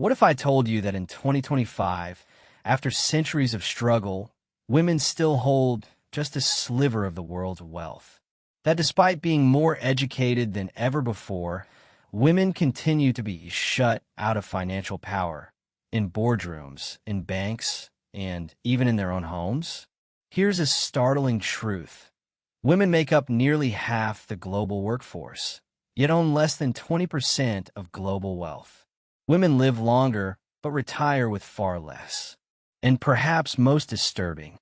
What if I told you that in 2025, after centuries of struggle, women still hold just a sliver of the world's wealth? That despite being more educated than ever before, women continue to be shut out of financial power in boardrooms, in banks, and even in their own homes? Here's a startling truth. Women make up nearly half the global workforce, yet own less than 20% of global wealth. Women live longer, but retire with far less. And perhaps most disturbing,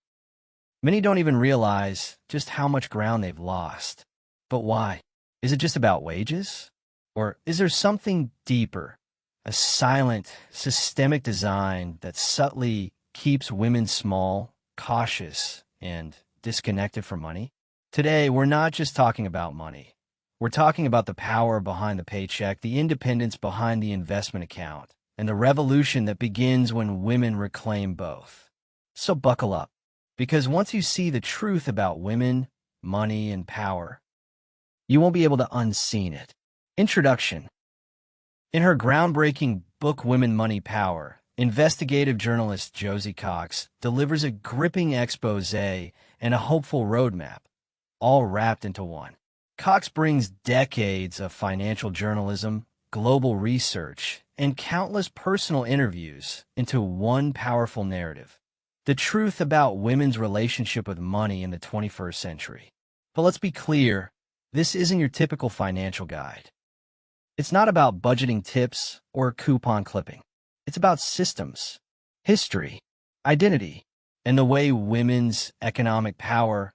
many don't even realize just how much ground they've lost. But why? Is it just about wages? Or is there something deeper, a silent, systemic design that subtly keeps women small, cautious, and disconnected from money? Today, we're not just talking about money. We're talking about the power behind the paycheck, the independence behind the investment account, and the revolution that begins when women reclaim both. So buckle up, because once you see the truth about women, money, and power, you won't be able to unseen it. Introduction. In her groundbreaking book Women, Money, Power, investigative journalist Josie Cox delivers a gripping expose and a hopeful roadmap, all wrapped into one. Cox brings decades of financial journalism, global research, and countless personal interviews into one powerful narrative. The truth about women's relationship with money in the 21st century. But let's be clear, this isn't your typical financial guide. It's not about budgeting tips or coupon clipping. It's about systems, history, identity, and the way women's economic power,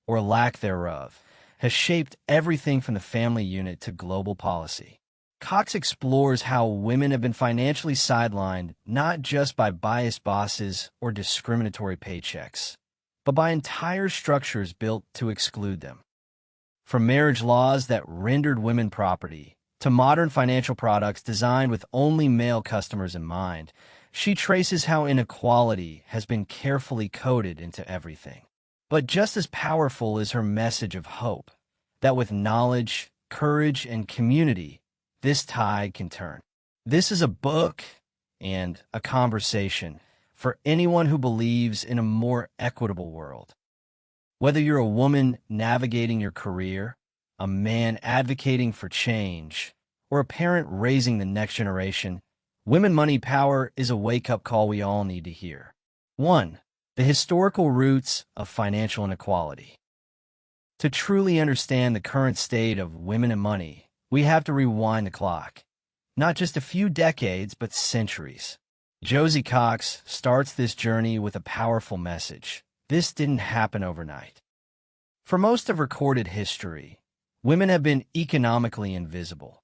or lack thereof, has shaped everything from the family unit to global policy. Cox explores how women have been financially sidelined not just by biased bosses or discriminatory paychecks, but by entire structures built to exclude them. From marriage laws that rendered women property to modern financial products designed with only male customers in mind, she traces how inequality has been carefully coded into everything. But just as powerful is her message of hope, that with knowledge, courage, and community, this tide can turn. This is a book and a conversation for anyone who believes in a more equitable world. Whether you're a woman navigating your career, a man advocating for change, or a parent raising the next generation, Women, Money, Power is a wake-up call we all need to hear. 1. The historical roots of financial inequality. To truly understand the current state of women and money, we have to rewind the clock. Not just a few decades, but centuries. Josie Cox starts this journey with a powerful message. This didn't happen overnight. For most of recorded history, women have been economically invisible.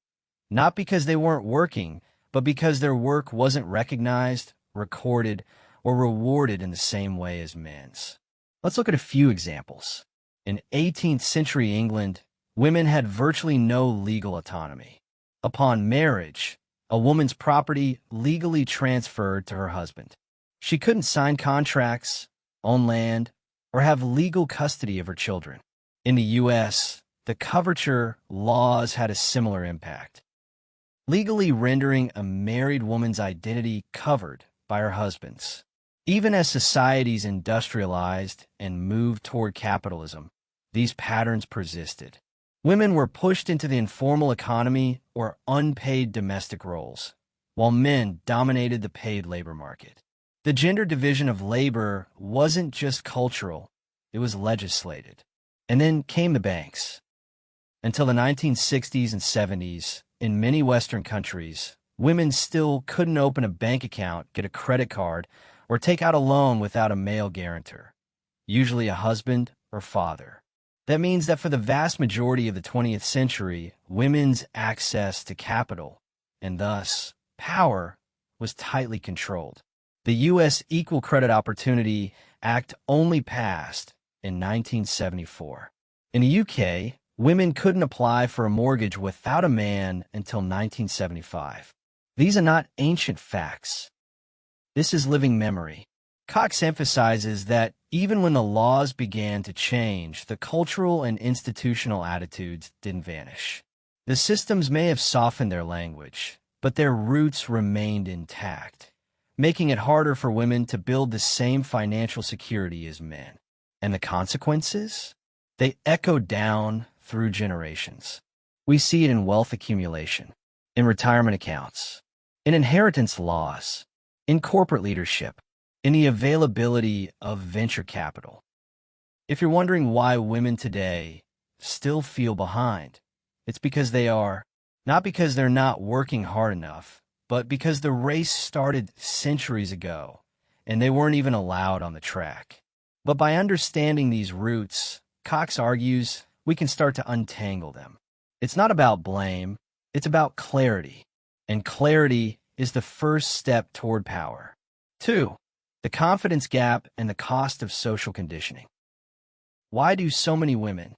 Not because they weren't working, but because their work wasn't recognized, recorded, or rewarded in the same way as men's. Let's look at a few examples. In 18th century England, women had virtually no legal autonomy. Upon marriage, a woman's property legally transferred to her husband. She couldn't sign contracts, own land, or have legal custody of her children. In the U.S., the coverture laws had a similar impact, legally rendering a married woman's identity covered by her husband's. Even as societies industrialized and moved toward capitalism, these patterns persisted. Women were pushed into the informal economy or unpaid domestic roles, while men dominated the paid labor market. The gender division of labor wasn't just cultural, it was legislated. And then came the banks. Until the 1960s and 70s, in many Western countries, women still couldn't open a bank account, get a credit card, or take out a loan without a male guarantor, usually a husband or father. That means that for the vast majority of the 20th century, women's access to capital, and thus power, was tightly controlled. The U.S. Equal Credit Opportunity Act only passed in 1974. In the U.K., women couldn't apply for a mortgage without a man until 1975. These are not ancient facts. This is living memory. Cox emphasizes that even when the laws began to change, the cultural and institutional attitudes didn't vanish. The systems may have softened their language, but their roots remained intact, making it harder for women to build the same financial security as men. And the consequences? They echo down through generations. We see it in wealth accumulation, in retirement accounts, in inheritance laws, in corporate leadership, in the availability of venture capital. If you're wondering why women today still feel behind, it's because not because they're not working hard enough, but because the race started centuries ago and they weren't even allowed on the track. But by understanding these roots, Cox argues we can start to untangle them. It's not about blame, it's about clarity. And clarity is the first step toward power. 2. The confidence gap and the cost of social conditioning. Why do so many women,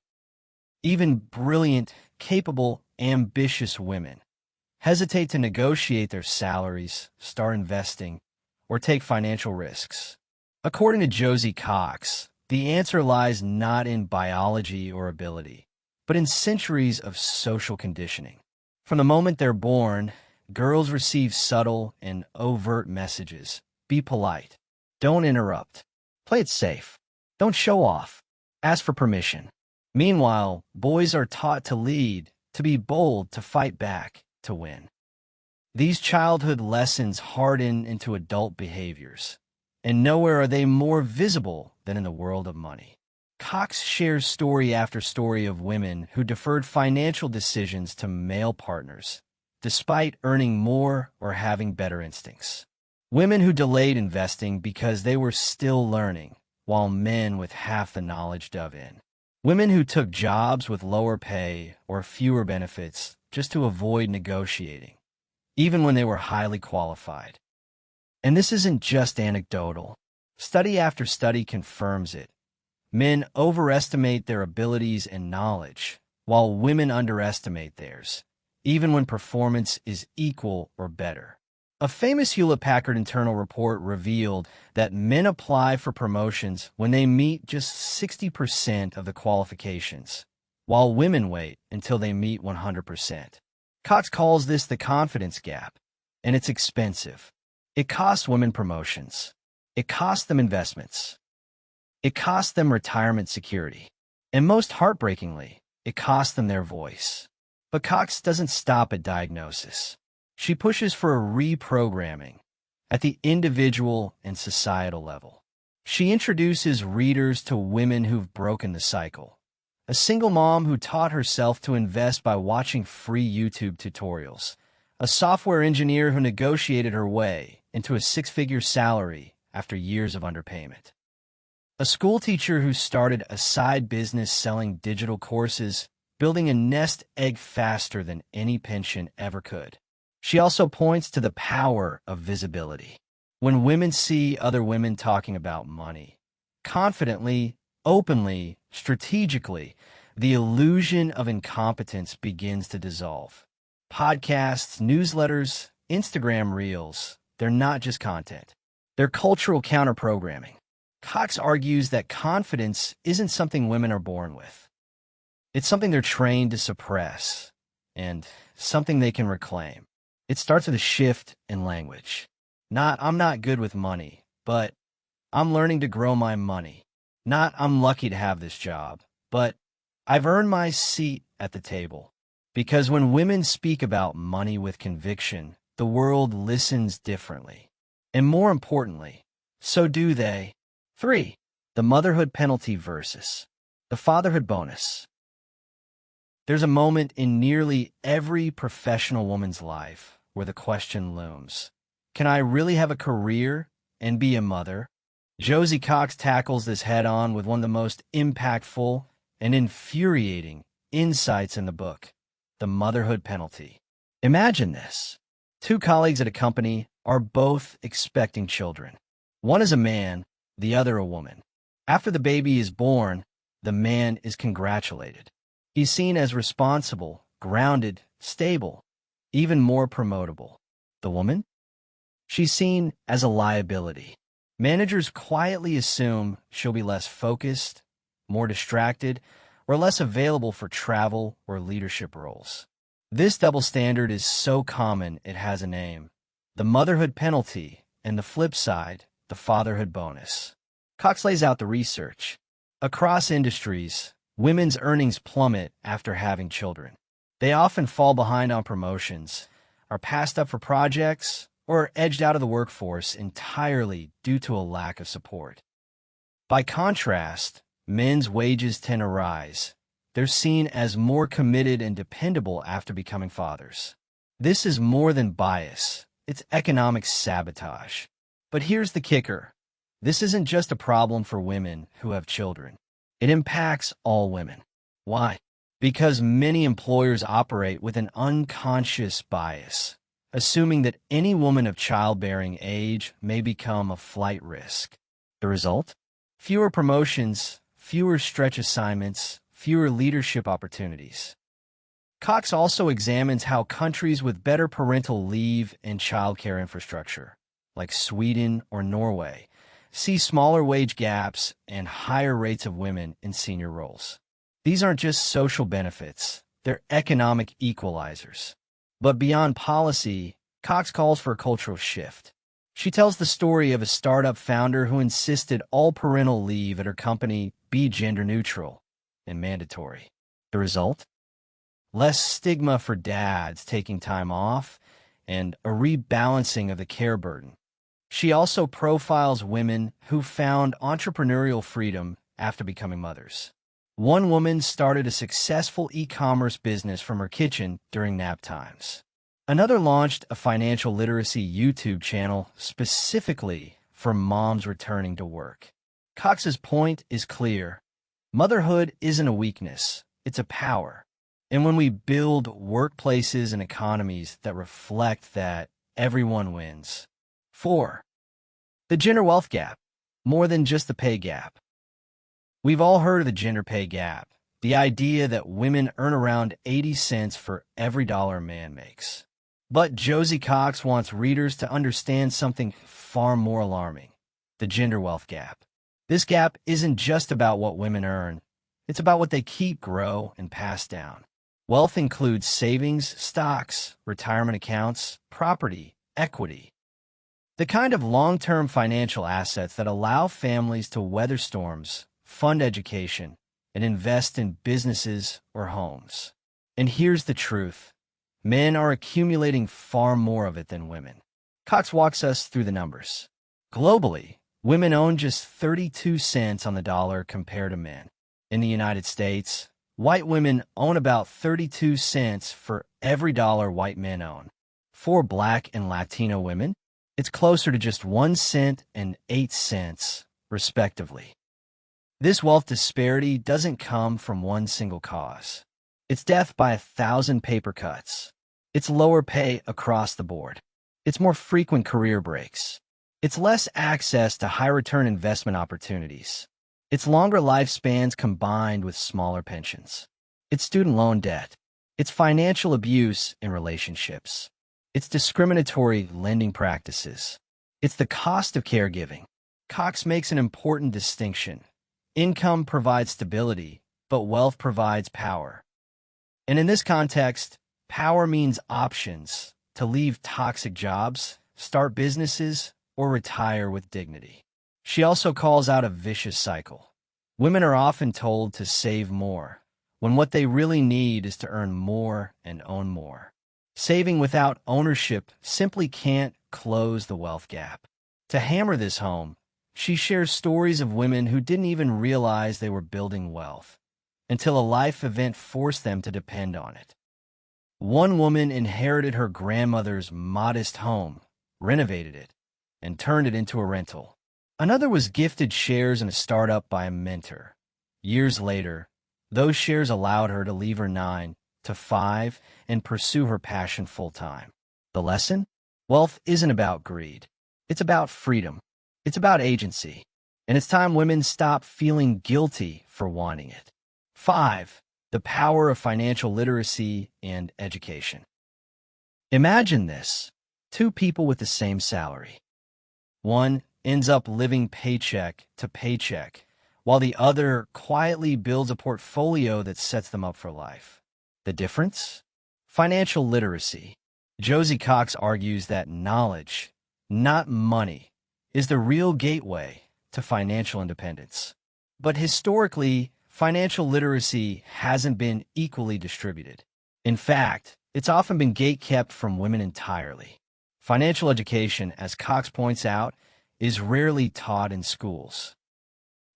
even brilliant, capable, ambitious women, hesitate to negotiate their salaries, start investing, or take financial risks? According to Josie Cox, the answer lies not in biology or ability, but in centuries of social conditioning. From the moment they're born, girls receive subtle and overt messages. Be polite. Don't interrupt. Play it safe. Don't show off. Ask for permission. Meanwhile, boys are taught to lead, to be bold, to fight back, to win. These childhood lessons harden into adult behaviors, and nowhere are they more visible than in the world of money. Cox shares story after story of women who deferred financial decisions to male partners, despite earning more or having better instincts. Women who delayed investing because they were still learning, while men with half the knowledge dove in. Women who took jobs with lower pay or fewer benefits just to avoid negotiating, even when they were highly qualified. And this isn't just anecdotal. Study after study confirms it. Men overestimate their abilities and knowledge, while women underestimate theirs, even when performance is equal or better. A famous Hewlett-Packard internal report revealed that men apply for promotions when they meet just 60% of the qualifications, while women wait until they meet 100%. Cox calls this the confidence gap, and it's expensive. It costs women promotions. It costs them investments. It costs them retirement security. And most heartbreakingly, it costs them their voice. But Cox doesn't stop at diagnosis. She pushes for a reprogramming at the individual and societal level. She introduces readers to women who've broken the cycle. A single mom who taught herself to invest by watching free YouTube tutorials. A software engineer who negotiated her way into a six-figure salary after years of underpayment. A school teacher who started a side business selling digital courses, building a nest egg faster than any pension ever could. She also points to the power of visibility. When women see other women talking about money, confidently, openly, strategically, the illusion of incompetence begins to dissolve. Podcasts, newsletters, Instagram reels, they're not just content. They're cultural counter-programming. Cox argues that confidence isn't something women are born with. It's something they're trained to suppress, and something they can reclaim. It starts with a shift in language. Not, I'm not good with money, but I'm learning to grow my money. Not, I'm lucky to have this job, but I've earned my seat at the table. Because when women speak about money with conviction, the world listens differently. And more importantly, so do they. 3. The motherhood penalty versus the fatherhood bonus. There's a moment in nearly every professional woman's life where the question looms, can I really have a career and be a mother? Josie Cox tackles this head-on with one of the most impactful and infuriating insights in the book, The Motherhood Penalty. Imagine this. 2 colleagues at a company are both expecting children. One is a man, the other a woman. After the baby is born, the man is congratulated. He's seen as responsible, grounded, stable, even more promotable. The woman? She's seen as a liability. Managers quietly assume she'll be less focused, more distracted, or less available for travel or leadership roles. This double standard is so common it has a name: the motherhood penalty, and the flip side, the fatherhood bonus. Cox lays out the research. Across industries, women's earnings plummet after having children. They often fall behind on promotions, are passed up for projects, or are edged out of the workforce entirely due to a lack of support. By contrast, men's wages tend to rise. They're seen as more committed and dependable after becoming fathers. This is more than bias. It's economic sabotage. But here's the kicker. This isn't just a problem for women who have children. It impacts all women. Why? Because many employers operate with an unconscious bias, assuming that any woman of childbearing age may become a flight risk. The result? Fewer promotions, fewer stretch assignments, fewer leadership opportunities. Cox also examines how countries with better parental leave and childcare infrastructure, like Sweden or Norway, see smaller wage gaps and higher rates of women in senior roles. These aren't just social benefits, they're economic equalizers. But beyond policy, Cox calls for a cultural shift. She tells the story of a startup founder who insisted all parental leave at her company be gender-neutral and mandatory. The result? Less stigma for dads taking time off and a rebalancing of the care burden. She also profiles women who found entrepreneurial freedom after becoming mothers. One woman started a successful e-commerce business from her kitchen during nap times. Another launched a financial literacy YouTube channel specifically for moms returning to work. Cox's point is clear. Motherhood isn't a weakness, it's a power. And when we build workplaces and economies that reflect that, everyone wins. 4. The gender wealth gap. More than just the pay gap. We've all heard of the gender pay gap, the idea that women earn around 80 cents for every dollar a man makes. But Josie Cox wants readers to understand something far more alarming: the gender wealth gap. This gap isn't just about what women earn. It's about what they keep, grow, and pass down. Wealth includes savings, stocks, retirement accounts, property, equity. The kind of long-term financial assets that allow families to weather storms, fund education, and invest in businesses or homes. And here's the truth. Men are accumulating far more of it than women. Cox walks us through the numbers. Globally, women own just 32 cents on the dollar compared to men. In the United States, white women own about 32 cents for every dollar white men own. For Black and Latino women, it's closer to just 1 cent and 8 cents, respectively. This wealth disparity doesn't come from one single cause. It's death by 1,000 paper cuts. It's lower pay across the board. It's more frequent career breaks. It's less access to high-return investment opportunities. It's longer lifespans combined with smaller pensions. It's student loan debt. It's financial abuse in relationships. It's discriminatory lending practices. It's the cost of caregiving. Cox makes an important distinction. Income provides stability, but wealth provides power. And in this context, power means options to leave toxic jobs, start businesses, or retire with dignity. She also calls out a vicious cycle. Women are often told to save more, when what they really need is to earn more and own more. Saving without ownership simply can't close the wealth gap. To hammer this home, she shares stories of women who didn't even realize they were building wealth until a life event forced them to depend on it. One woman inherited her grandmother's modest home, renovated it, and turned it into a rental. Another was gifted shares in a startup by a mentor. Years later, those shares allowed her to leave her 9 to 5 and pursue her passion full-time. The lesson? Wealth isn't about greed. It's about freedom. It's about agency. And it's time women stop feeling guilty for wanting it. 5. The power of financial literacy and education. Imagine this. 2 people with the same salary. One ends up living paycheck to paycheck, while the other quietly builds a portfolio that sets them up for life. The difference? Financial literacy. Josie Cox argues that knowledge, not money, is the real gateway to financial independence. But historically, financial literacy hasn't been equally distributed. In fact, it's often been gatekept from women entirely. Financial education, as Cox points out, is rarely taught in schools.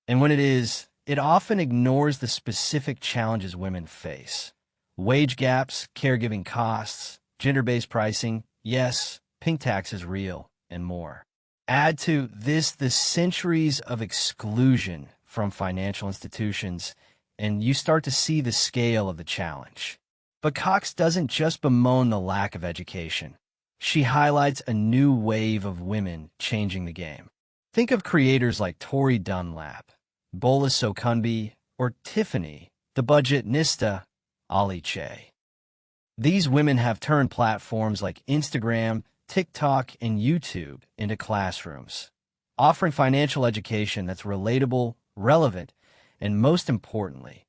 And when it is, it often ignores the specific challenges women face. Wage gaps, caregiving costs, gender-based pricing, yes, pink tax is real, and more. Add to this the centuries of exclusion from financial institutions, and you start to see the scale of the challenge. But Cox doesn't just bemoan the lack of education. She highlights a new wave of women changing the game. Think of creators like Tori Dunlap, Bola Sokunbi, or Tiffany, the budgetnista, Ali Che. These women have turned platforms like Instagram, TikTok, and YouTube into classrooms, offering financial education that's relatable, relevant, and most importantly,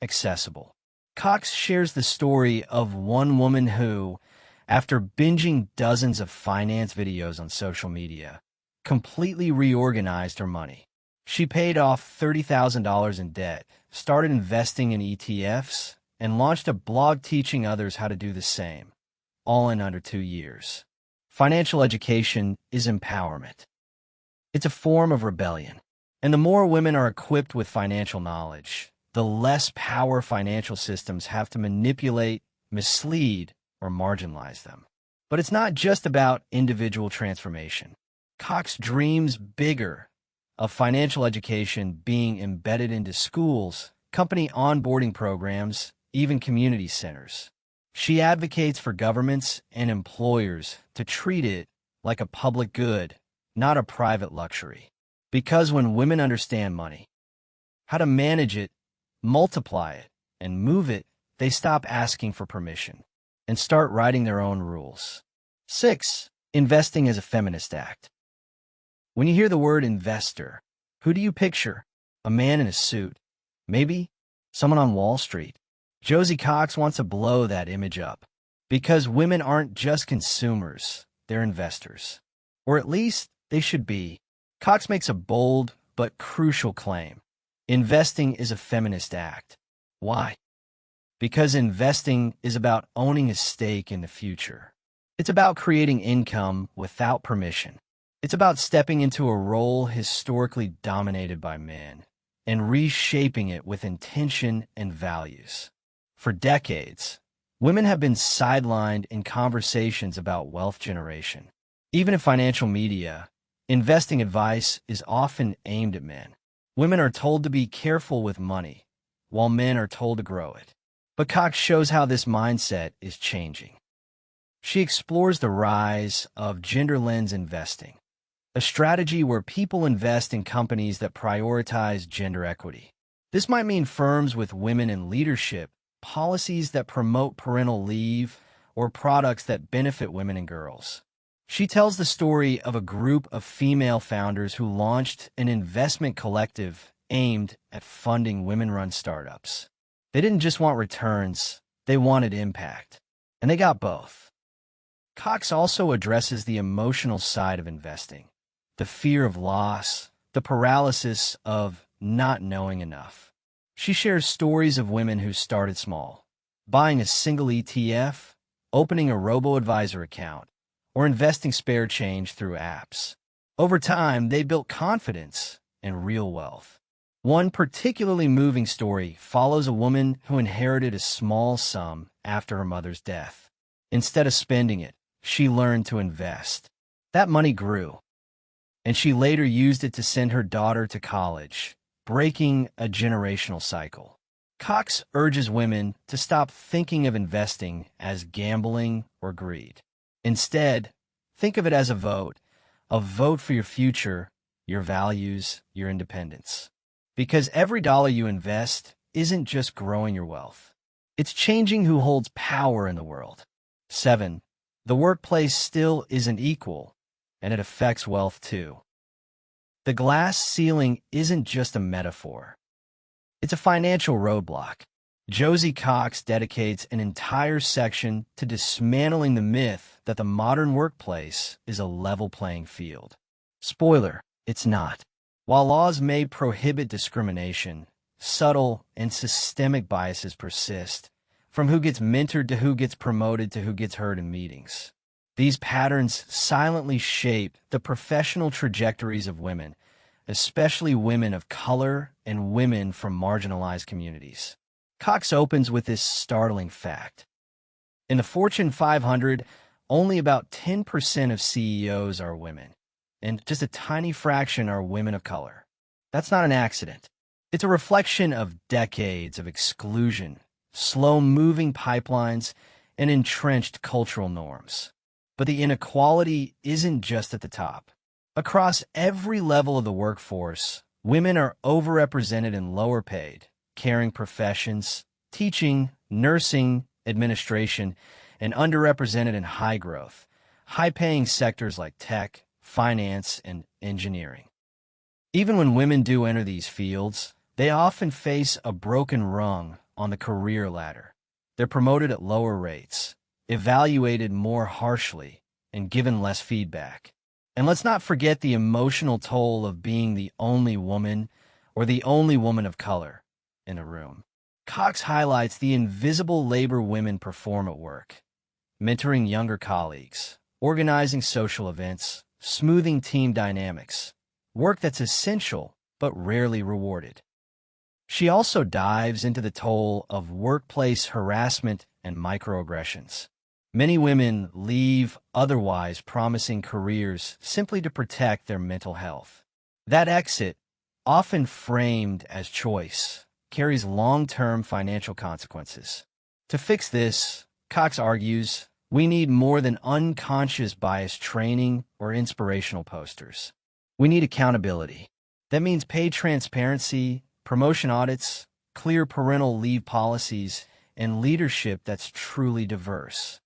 accessible. Cox shares the story of one woman who, after binging dozens of finance videos on social media, completely reorganized her money. She paid off $30,000 in debt, started investing in ETFs, and launched a blog teaching others how to do the same, all in under 2 years. Financial education is empowerment. It's a form of rebellion. And the more women are equipped with financial knowledge, the less power financial systems have to manipulate, mislead, or marginalize them. But it's not just about individual transformation. Cox dreams bigger of financial education being embedded into schools, company onboarding programs, even community centers. She advocates for governments and employers to treat it like a public good, not a private luxury. Because when women understand money, how to manage it, multiply it, and move it, they stop asking for permission and start writing their own rules. 6. Investing as a feminist act. When you hear the word investor, who do you picture? A man in a suit? Maybe someone on Wall Street? Josie Cox wants to blow that image up, because women aren't just consumers, they're investors. Or at least they should be. Cox makes a bold but crucial claim. Investing is a feminist act. Why? Because investing is about owning a stake in the future. It's about creating income without permission. It's about stepping into a role historically dominated by men and reshaping it with intention and values. For decades, women have been sidelined in conversations about wealth generation. Even in financial media, investing advice is often aimed at men. Women are told to be careful with money, while men are told to grow it. But Cox shows how this mindset is changing. She explores the rise of gender lens investing, a strategy where people invest in companies that prioritize gender equity. This might mean firms with women in leadership, policies that promote parental leave, or products that benefit women and girls. She tells the story of a group of female founders who launched an investment collective aimed at funding women-run startups. They didn't just want returns, they wanted impact. And they got both. Cox also addresses the emotional side of investing, the fear of loss, the paralysis of not knowing enough. She shares stories of women who started small, buying a single ETF, opening a robo-advisor account, or investing spare change through apps. Over time, they built confidence and real wealth. One particularly moving story follows a woman who inherited a small sum after her mother's death. Instead of spending it, she learned to invest. That money grew, and she later used it to send her daughter to college, breaking a generational cycle. Cox urges women to stop thinking of investing as gambling or greed. Instead, think of it as a vote for your future, your values, your independence. Because every dollar you invest isn't just growing your wealth. It's changing who holds power in the world. 7. The workplace still isn't equal, and it affects wealth too. The glass ceiling isn't just a metaphor. It's a financial roadblock. Josie Cox dedicates an entire section to dismantling the myth that the modern workplace is a level playing field. Spoiler, it's not. While laws may prohibit discrimination, subtle and systemic biases persist, from who gets mentored to who gets promoted to who gets heard in meetings. These patterns silently shape the professional trajectories of women, especially women of color and women from marginalized communities. Cox opens with this startling fact. In the Fortune 500, only about 10% of CEOs are women, and just a tiny fraction are women of color. That's not an accident. It's a reflection of decades of exclusion, slow-moving pipelines, and entrenched cultural norms. But the inequality isn't just at the top. Across every level of the workforce, women are overrepresented in lower-paid, caring professions, teaching, nursing, administration, and underrepresented in high-growth, high-paying sectors like tech, finance, and engineering. Even when women do enter these fields, they often face a broken rung on the career ladder. They're promoted at lower rates, evaluated more harshly, and given less feedback. And let's not forget the emotional toll of being the only woman or the only woman of color in a room. Cox highlights the invisible labor women perform at work, mentoring younger colleagues, organizing social events, smoothing team dynamics, work that's essential but rarely rewarded. She also dives into the toll of workplace harassment and microaggressions. Many women leave otherwise promising careers simply to protect their mental health. That exit, often framed as choice, carries long-term financial consequences. To fix this, Cox argues, we need more than unconscious bias training or inspirational posters. We need accountability. That means paid transparency, promotion audits, clear parental leave policies, and leadership that's truly diverse.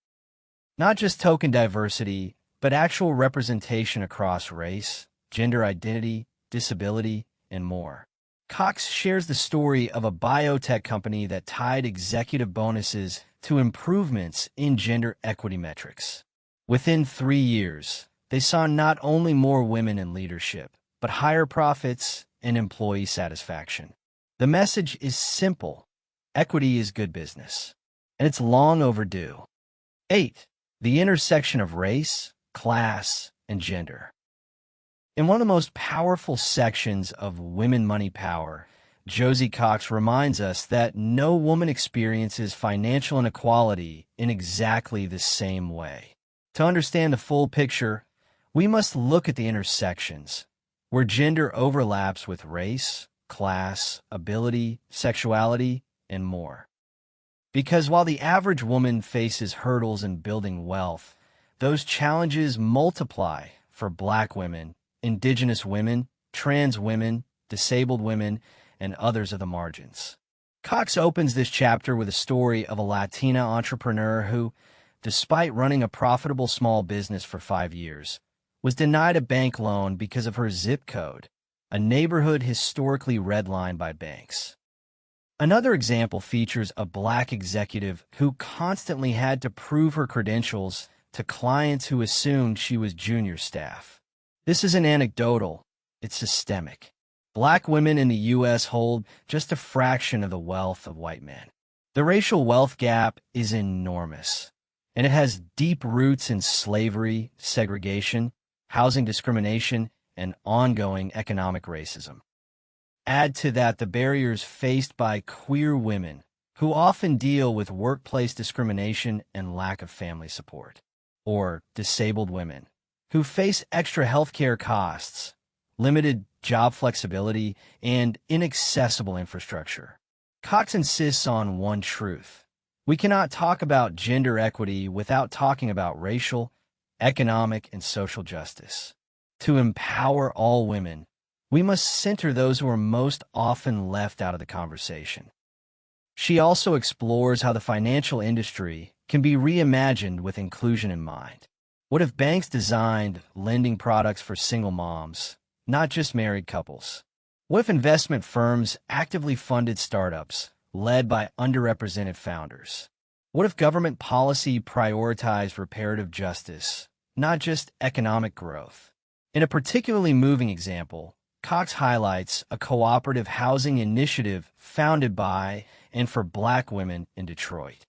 Not just token diversity, but actual representation across race, gender identity, disability, and more. Cox shares the story of a biotech company that tied executive bonuses to improvements in gender equity metrics. Within 3 years, they saw not only more women in leadership, but higher profits and employee satisfaction. The message is simple. Equity is good business, and it's long overdue. 8. The intersection of race, class, and gender. In one of the most powerful sections of Women, Money, Power, Josie Cox reminds us that no woman experiences financial inequality in exactly the same way. To understand the full picture, we must look at the intersections, where gender overlaps with race, class, ability, sexuality, and more. Because while the average woman faces hurdles in building wealth, those challenges multiply for Black women, Indigenous women, trans women, disabled women, and others of the margins. Cox opens this chapter with a story of a Latina entrepreneur who, despite running a profitable small business for 5 years, was denied a bank loan because of her zip code, a neighborhood historically redlined by banks. Another example features a Black executive who constantly had to prove her credentials to clients who assumed she was junior staff. This isn't anecdotal, it's systemic. Black women in the U.S. hold just a fraction of the wealth of white men. The racial wealth gap is enormous, and it has deep roots in slavery, segregation, housing discrimination, and ongoing economic racism. Add to that the barriers faced by queer women, who often deal with workplace discrimination and lack of family support, or disabled women, who face extra healthcare costs, limited job flexibility, and inaccessible infrastructure. Cox insists on one truth. We cannot talk about gender equity without talking about racial, economic, and social justice. To empower all women, we must center those who are most often left out of the conversation. She also explores how the financial industry can be reimagined with inclusion in mind. What if banks designed lending products for single moms, not just married couples? What if investment firms actively funded startups led by underrepresented founders? What if government policy prioritized reparative justice, not just economic growth? In a particularly moving example, Cox highlights a cooperative housing initiative founded by and for Black women in Detroit.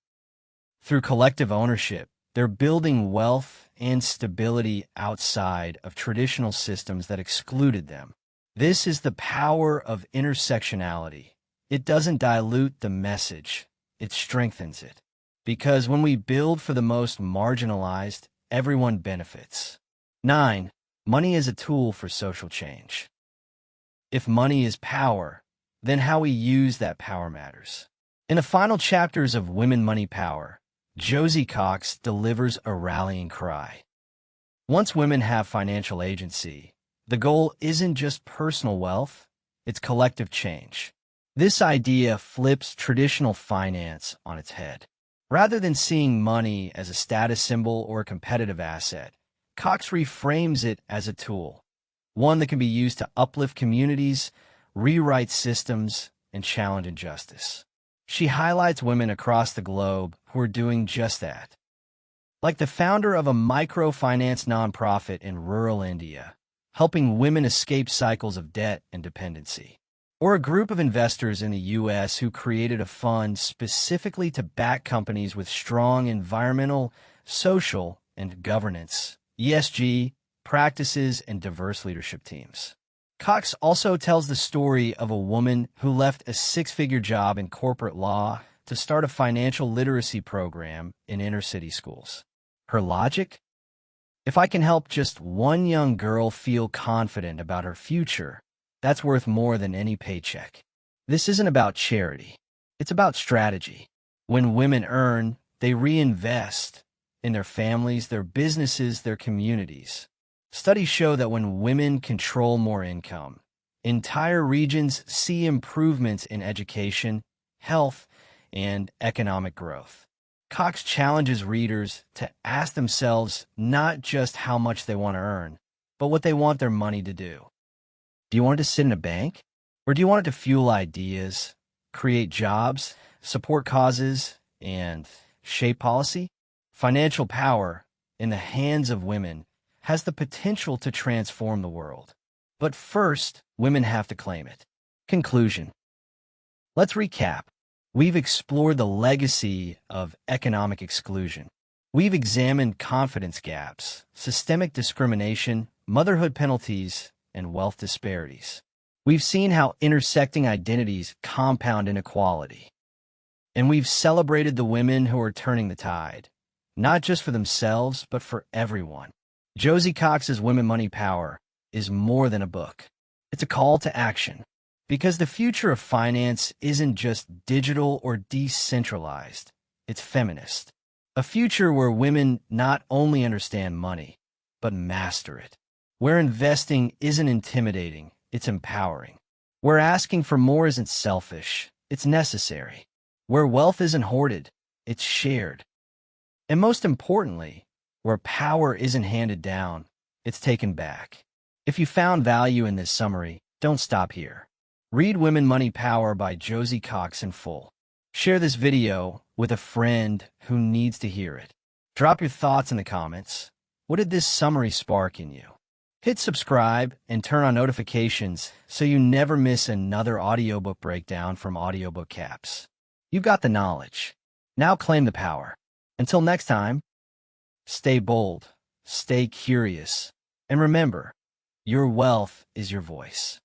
Through collective ownership, they're building wealth and stability outside of traditional systems that excluded them. This is the power of intersectionality. It doesn't dilute the message, it strengthens it. Because when we build for the most marginalized, everyone benefits. 9. Money is a tool for social change. If money is power, then how we use that power matters. In the final chapters of Women, Money, Power, Josie Cox delivers a rallying cry. Once women have financial agency, the goal isn't just personal wealth, it's collective change. This idea flips traditional finance on its head. Rather than seeing money as a status symbol or a competitive asset, Cox reframes it as a tool, one that can be used to uplift communities, rewrite systems, and challenge injustice. She highlights women across the globe who are doing just that. Like the founder of a microfinance nonprofit in rural India, helping women escape cycles of debt and dependency. Or a group of investors in the U.S. who created a fund specifically to back companies with strong environmental, social, and governance, ESG, practices, and diverse leadership teams. Cox also tells the story of a woman who left a six-figure job in corporate law to start a financial literacy program in inner-city schools. Her logic? If I can help just one young girl feel confident about her future, that's worth more than any paycheck. This isn't about charity. It's about strategy. When women earn, they reinvest in their families, their businesses, their communities. Studies show that when women control more income, entire regions see improvements in education, health, and economic growth. Cox challenges readers to ask themselves not just how much they want to earn, but what they want their money to do. Do you want it to sit in a bank? Or do you want it to fuel ideas, create jobs, support causes, and shape policy? Financial power, in the hands of women, has the potential to transform the world. But first, women have to claim it. Conclusion. Let's recap. We've explored the legacy of economic exclusion. We've examined confidence gaps, systemic discrimination, motherhood penalties, and wealth disparities. We've seen how intersecting identities compound inequality. And we've celebrated the women who are turning the tide, not just for themselves, but for everyone. Josie Cox's Women, Money, Power is more than a book. It's a call to action. Because the future of finance isn't just digital or decentralized, it's feminist. A future where women not only understand money, but master it. Where investing isn't intimidating, it's empowering. Where asking for more isn't selfish, it's necessary. Where wealth isn't hoarded, it's shared. And most importantly, where power isn't handed down, it's taken back. If you found value in this summary, don't stop here. Read Women, Money, Power by Josie Cox in full. Share this video with a friend who needs to hear it. Drop your thoughts in the comments. What did this summary spark in you? Hit subscribe and turn on notifications so you never miss another audiobook breakdown from AudioBookCAPS. You've got the knowledge. Now claim the power. Until next time, stay bold, stay curious, and remember, your wealth is your voice.